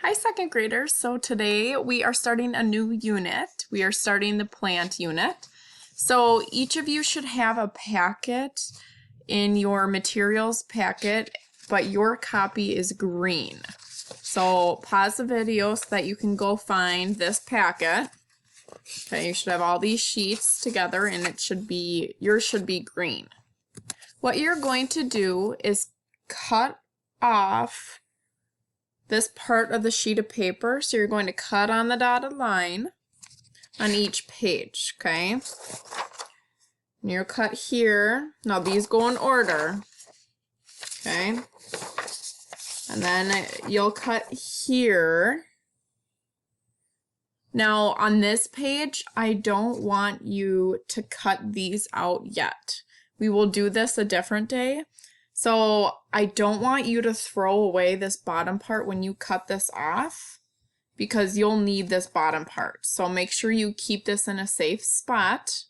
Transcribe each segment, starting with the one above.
Hi, second graders. So today we are starting a new unit. We are starting the plant unit. So each of you should have a packet in your materials packet, but your copy is green. So pause the video so that you can go find this packet. Okay, you should have all these sheets together and yours should be green. What you're going to do is cut off this part of the sheet of paper. So you're going to cut on the dotted line on each page, okay? And you'll cut here. Now these go in order, okay? And then you'll cut here. Now on this page, I don't want you to cut these out yet. We will do this a different day. So I don't want you to throw away this bottom part when you cut this off, because you'll need this bottom part. So make sure you keep this in a safe spot.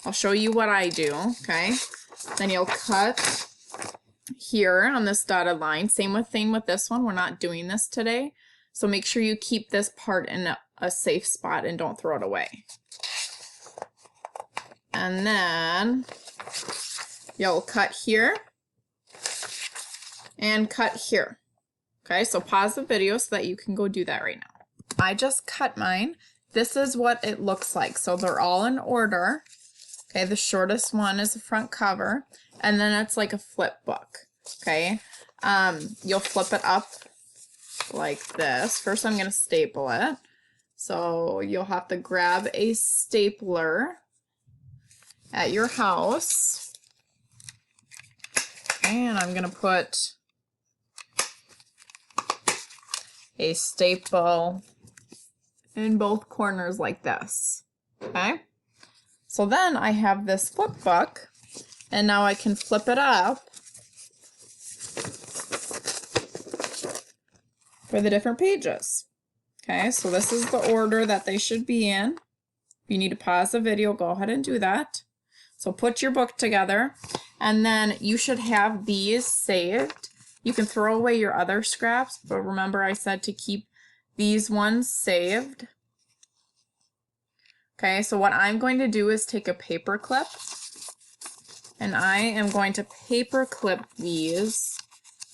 I'll show you what I do, okay? Then you'll cut here on this dotted line. Same thing with this one. We're not doing this today. So make sure you keep this part in a safe spot and don't throw it away. And then you'll cut here and cut here. Okay, so pause the video so that you can go do that right now. I just cut mine. This is what it looks like. So they're all in order. Okay, the shortest one is the front cover, and then it's like a flip book. Okay, you'll flip it up like this. First, I'm going to staple it. So you'll have to grab a stapler at your house. And I'm going to put a staple in both corners like this. Okay? So then I have this flip book, and now I can flip it up for the different pages. Okay, so this is the order that they should be in. If you need to pause the video, go ahead and do that. So put your book together, and then you should have these saved. You can throw away your other scraps, but remember I said to keep these ones saved. Okay, so what I'm going to do is take a paper clip, and I am going to paper clip these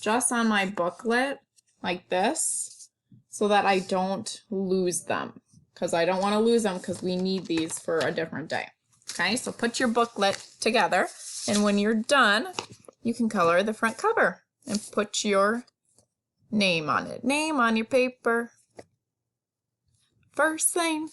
just on my booklet like this so that I don't lose them, because I don't want to lose them because we need these for a different day. Okay, so put your booklet together, and when you're done, you can color the front cover and put your name on it. Name on your paper. First thing.